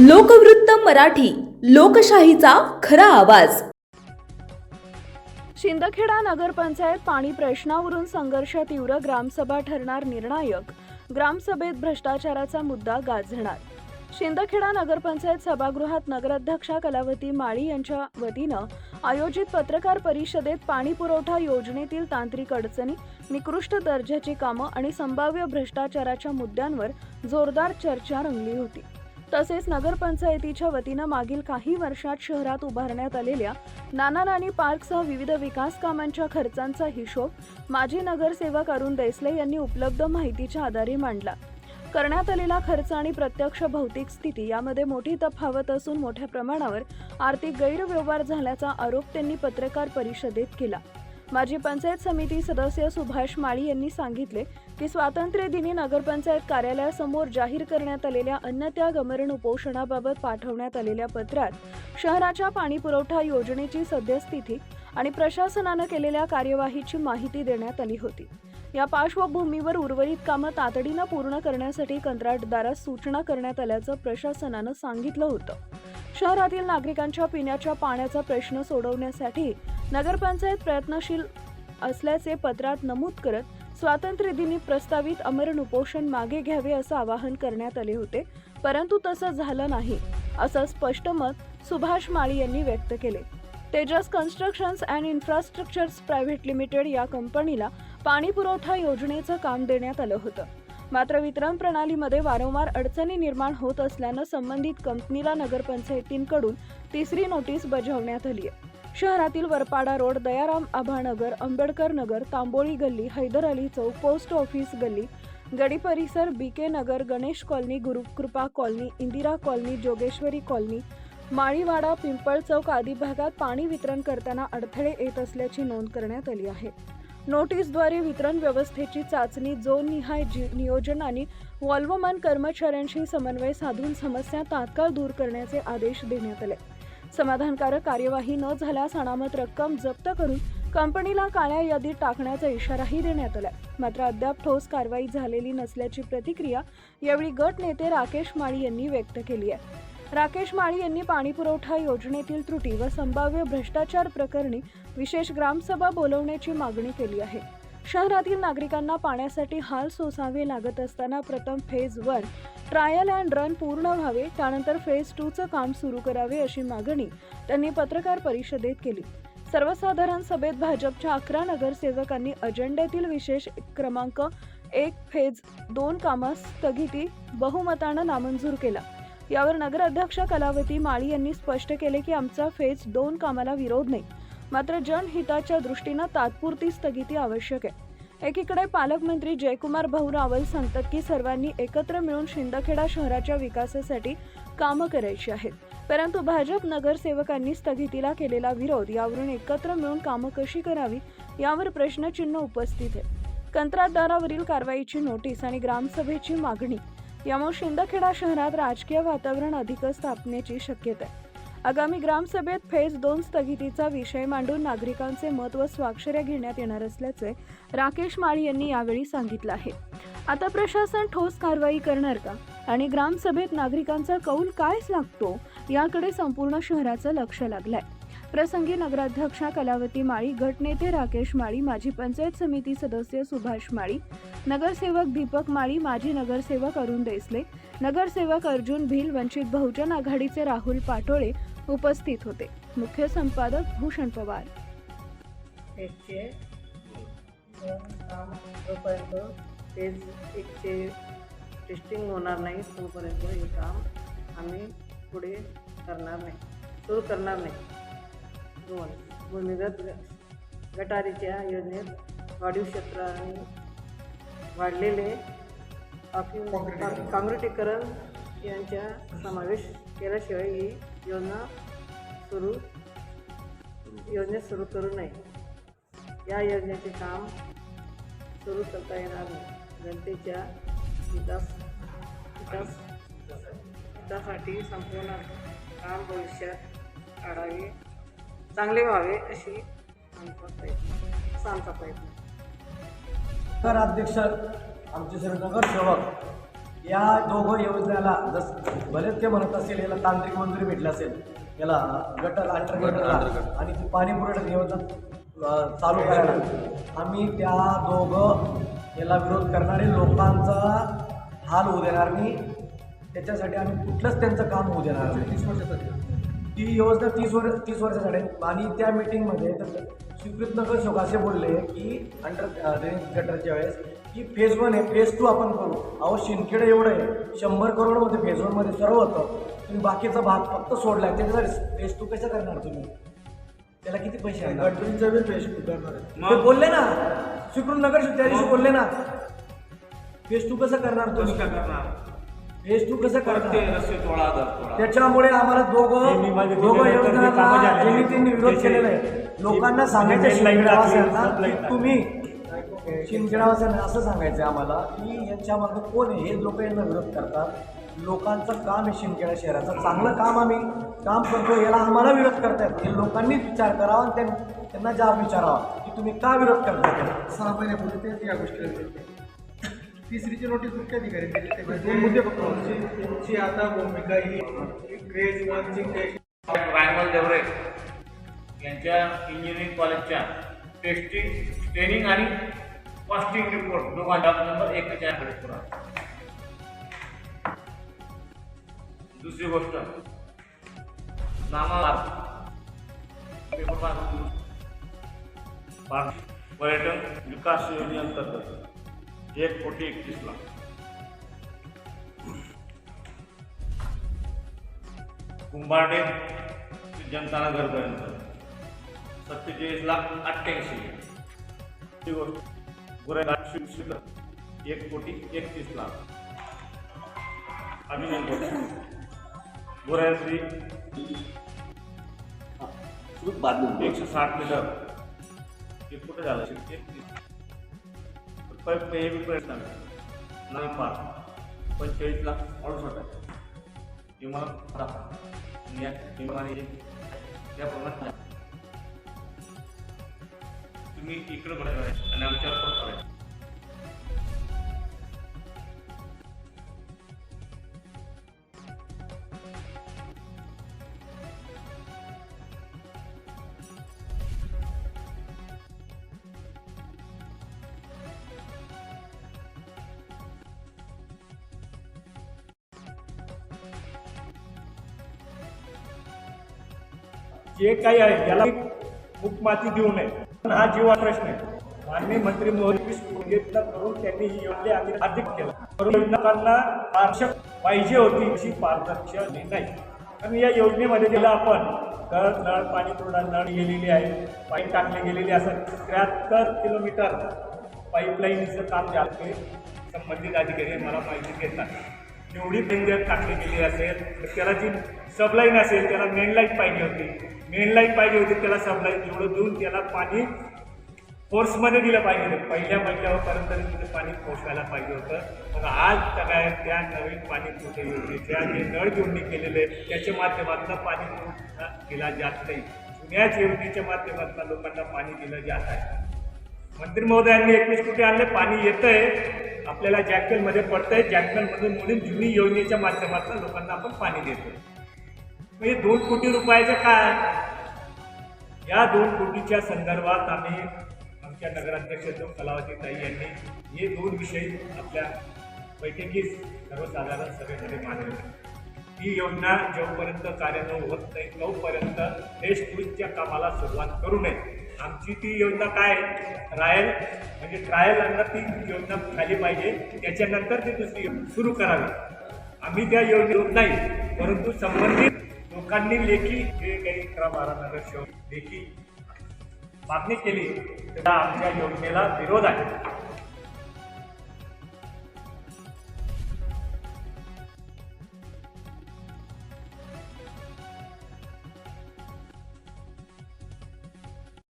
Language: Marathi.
लोकवृत्त मराठी, लोकशाहीचा खरा आवाज। शिंदखेडा नगरपंचायत पाणी प्रश्नावरून संघर्ष तीव्र, ग्रामसभा ठरणार निर्णायक, ग्रामसभेत भ्रष्टाचाराचा मुद्दा गाजणार। शिंदखेडा नगरपंचायत सभागृहात नगराध्यक्षा कलावती माळी यांच्या वतीनं आयोजित पत्रकार परिषदेत पाणी पुरवठा योजनेतील तांत्रिक अडचणी, निकृष्ट दर्जाची कामं आणि संभाव्य भ्रष्टाचाराच्या मुद्द्यांवर जोरदार चर्चा रंगली होती। तसेच नगरपंचायतीच्या वतीनं मागील काही वर्षात शहरात उभारण्यात आलेल्या नाना नानी पार्कसह विविध विकास कामांच्या खर्चांचा हिशोब माजी नगरसेवक अरुण देसले यांनी उपलब्ध माहितीच्या आधारे मांडला। करण्यात आलेला खर्च आणि प्रत्यक्ष भौतिक स्थिती यामध्ये मोठी तफावत असून मोठ्या प्रमाणावर आर्थिक गैरव्यवहार झाल्याचा आरोप त्यांनी पत्रकार परिषदेत केला। माजी पंचायत समिती सदस्य सुभाष माळी यांनी सांगितले की स्वातंत्र्य दिनी नगरपंचायत कार्यालयासमोर जाहीर करण्यात आलेल्या अन्नत्याग आमरण उपोषणाबाबत पाठवण्यात आलेल्या पत्रात शहराच्या पाणीपुरवठा योजनेची सद्यस्थिती आणि प्रशासनानं केलेल्या कार्यवाहीची माहिती देण्यात आली होती। या पार्श्वभूमीवर उर्वरित कामं तातडीनं पूर्ण करण्यासाठी कंत्राटदारास सूचना करण्यात आल्याचं प्रशासनानं सांगितलं होतं। शहरातील नागरिकांच्या पिण्याच्या पाण्याचा प्रश्न सोडवण्यासाठी नगरपंचायत प्रयत्नशील असल्याचे पत्रात नमूद करत स्वातंत्र्य दिनी प्रस्तावित आमरण उपोषण मागे घ्यावे असं आवाहन करण्यात आले होते, परंतु तसं झालं नाही असं स्पष्ट मत सुभाष माळी यांनी व्यक्त केले। Tejas constructions and infrastructures private limited या कंपनीला पाणी पुरवठा योजनेचं काम देण्यात आलं होतं, मात्र वितरण प्रणालीमध्ये वारंवार अडचणी निर्माण होत असल्यानं संबंधित कंपनीला नगरपंचायतींकडून तिसरी नोटीस बजावण्यात आली आहे। शहरातील Varpada road, Dayaram Abha Nagar, Ambedkar Nagar, Tamboli Galli, Haidar Ali Chowk, post office Galli, Gadi परिसर, BK Nagar, Ganesh colony, Gurukrupa colony, Indira colony, Jogeshwari colony, Maliwada, Pimpal Chowk आदी भागात पाणी वितरण करताना अडथळे येत असल्याची नोंद करण्यात आली आहे। नोटीसद्वारे वितरण व्यवस्थेची चाचणी, झोननिहाय नियोजन आणि वॉल्वमन कर्मचाऱ्यांशी समन्वय साधून समस्या तात्काळ दूर करण्याचे आदेश देण्यात आले। समाधानकारक कार्यवाही न झाल्यास अनामत रक्कम जप्त करून कंपनीला काळ्या यादीत टाकण्याचा इशाराही देण्यात आला। मात्र अद्याप ठोस कारवाई झालेली नसल्याची प्रतिक्रिया यावेळी गट नेते राकेश माळी यांनी व्यक्त केली आहे। राकेश माळी यांनी पाणीपुरवठा योजनेतील त्रुटी व संभाव्य भ्रष्टाचार प्रकरणी विशेष ग्रामसभा बोलवण्याची मागणी केली आहे। शहरातील नागरिकांना पाण्यासाठी हाल सोसावे लागत असताना प्रथम फेज 1 ट्रायल अँड रन पूर्ण व्हावे, त्यानंतर फेज 2चं काम सुरू करावे अशी मागणी त्यांनी पत्रकार परिषदेत केली। सर्वसाधारण सभेत भाजपच्या 11 नगरसेवकांनी अजेंड्यातील विशेष क्रमांक 1 फेज 2 कामास स्थगिती बहुमतानं नामंजूर केला। यावर नगराध्यक्षा कलावती माळी यांनी स्पष्ट केले की आमचा फेज 2 कामाला विरोध नाही, मात्र जनहिताच्या दृष्टीनं तात्पुरती स्थगिती आवश्यक आहे। एकीकडे पालकमंत्री जयकुमार भाऊ रावल सांगतात की सर्वांनी एकत्र मिळून शिंदखेडा शहराच्या विकासासाठी कामं करायची आहेत, परंतु भाजप नगरसेवकांनी स्थगितीला केलेला विरोध यावरून एकत्र मिळून कामं कशी करावी यावर प्रश्नचिन्ह उपस्थित आहे। कंत्राटदारावरील कारवाईची नोटीस आणि ग्रामसभेची मागणी यामुळे शिंदखेडा शहरात राजकीय वातावरण अधिकच तापण्याची शक्यता आहे। आगामी ग्रामसभेत फेज 2 स्थगितीचा विषय मांडून नागरिकांचे मत व स्वाक्षऱ्या घेण्यात येणार असल्याचे राकेश माळी यांनी यावेळी सांगितलं आहे। आता प्रशासन ठोस कारवाई करणार का आणि ग्रामसभेत नागरिकांचा कौल काय लागतो याकडे संपूर्ण शहराचं लक्ष लागलंय। प्रसंगी नगराध्यक्षा कलावती माळी, गटनेते राकेश माळी, माजी पंचायत समिती सदस्य सुभाष माळी, नगरसेवक दीपक माळी, माजी नगरसेवक अरुण देसले, नगरसेवक अर्जुन भिल, वंचित बहुजन आघाडीचे राहुल पाटोळे उपस्थित होते। मुख्य संपादक भूषण पवार। फेज 1चे टेस्टिंग होणार नाही तोपर्यंत हे काम आम्ही पुढे करणार नाही, सुरू करणार नाही। 2 भूमिगत गटारीच्या योजनेत वाढीव क्षेत्र आणि वाढलेले काँक्रिटीकरण यांचा समावेश केल्याशिवाय ही योजनेत सुरू करू नये। या योजनेचे काम सुरू करता येणार नाही। जनतेच्या हितासाठी संपूर्ण काम भविष्यात काढावे, चांगले व्हावे अशी आमचा प्रयत्न। नगराध्यक्ष आमचे नगरसेवक या दोघं योजनेला भले ते म्हणत असेल याला तांत्रिक मंजुरी भेटली असेल, याला गटर अंडरगटरला आणि ती पाणी पुरवठा योजना चालू करायला आम्ही त्या दोघं याला विरोध करणारे लोकांचा हाल होऊ देणार नाही. त्याच्यासाठी आम्ही कुठलंच त्यांचं काम होऊ देणार नाही. 30 वर्षासाठी ती योजना 30 वर्षासाठी. आणि त्या मिटिंगमध्ये स्वीकृतनगर शोक असे बोलले की ड्रेनेज गटरच्या वेळेस की फेज 1 आहे, फेज 2 आपण करू. अहो शिंदखेडे एवढं आहे, 100 करोड होते फेज 1 मध्ये सर्व होतं. तुम्ही बाकीचा भाग फक्त सोडला आहे, त्याच्यासाठी फेज 2 कसं करणार तुम्ही? त्याला किती पैसे आहे? गटरींचा वेळ फेज 2 करणार आहे ते बोलले ना, स्वीकृतनगर त्या दिवशी बोलले ना. फेज 2 कसं करणार तुम्ही? फेज 2 कसं करणार? त्याच्यामुळे आम्हाला दोघं योजनांना ज्यांनी त्यांनी विरोध केलेला आहे. लोकांना सांगायचं तुम्ही शिंदखेडावासियांना असं सांगायचं आहे आम्हाला की यांच्या मागे कोण आहे. हे लोक यांना विरोध करतात. लोकांचं काम आहे शिंदखेडा शहराचं चांगलं काम आम्ही काम करतो, याला आम्हाला विरोध करतात. हे लोकांनीच विचार करावा आणि त्यांना जाब विचारावा की तुम्ही का विरोध करता. 6 महिन्यापूर्वी ते या गोष्टी तिसरीची नोटीस मुख्य अधिकारी दोन मुद्दे पकडून त्यांची आता भूमिका ही क्रेज 1ची रायमल देवरे यांच्या इंजिनिअरिंग कॉलेजच्या टेस्टिंग ट्रेनिंग आणि कॉस्टिंग रिपोर्ट दोघांचा नंबर 1 कडे पुरा. दुसरी गोष्ट नामाला पेपर पर्यटन विकास योजनेअंतर्गत 1,31,00,000. कुंभारडे ते जनतानगरपर्यंत 47,88,00,000. ही गोष्ट गुरेघाट शिवशिखर 1,31,00,000. अभिनंदन गुरेश्री 160 मीटर हे कुठे झालं? 31 हे प्रयत्न नवीन पार्क 45,68,000 किंवा याप्रमाणे तुम्ही इकडं बघायचं आणि विचार पण करायचा. जे काही आहे त्याला मुखमाती देऊ नये, हा जीवा प्रश्न आहे. माननीय मंत्री महोदय प्रयत्न करून त्यांनी ही योजना आम्ही अधिक केला. योजनांना पारदर्शक पाहिजे होती अशी पारदर्शक नाही. कारण या योजनेमध्ये जेव्हा आपण नळ पाणी पुरवठा नळ गेलेली आहे, पाईप टाकले गेलेले असत 73 किलोमीटर पाईपलाईनचं काम जे आहे संबंधित अधिकारी मला माहिती देतात. एवढी पेंजर टाकली गेली असेल तर त्याला जी सबलाईन असेल त्याला मेन लाईन पाहिजे होती. मेन लाईन पाहिजे होती त्याला सबलाईन एवढं देऊन त्याला पाणी फोर्समध्ये दिलं पाहिजे होतं. पहिल्या मजल्यावरपर्यंत तिथे पाणी पोहोचवायला पाहिजे होतं. मग आज काय त्या नवीन पाणी पुरवठा योजनेच्या जे नळ जोडणी केलेले त्याच्या माध्यमातून पाणी पुरवठा केला जात नाही. जुन्याच योजनेच्या माध्यमातून लोकांना पाणी दिलं जात आहे. मंत्री महोदयांनी 21 कोटी आणले, पाणी येतंय, आपल्याला जॅकवेलमध्ये पडतंय. जॅकवेलमधून म्हणून जुनी योजनेच्या माध्यमातून लोकांना आपण पाणी देतोय. म्हणजे 2 कोटी रुपयाचं काय? या 2 कोटीच्या संदर्भात आम्ही आमच्या नगराध्यक्ष कलावतीताई यांनी हे 2 विषय आपल्या बैठकीत सर्वसाधारण सभेमध्ये मांडले. ही योजना जोपर्यंत कार्यान्वित होत नाही तोपर्यंत फेज 2च्या कामाला सुरुवात करू नये. आमची ती योजना काय राहील म्हणजे ट्रायल अंडर ती योजना झाली पाहिजे, त्याच्यानंतर ती दुसरी सुरू करावी. आम्ही त्या योजनेत नाही, परंतु संबंधित लोकांनी लेखी जे काही 11-12 नगरसेवक लेखी मागणी केली त्याला आमच्या योजनेला विरोध आहे.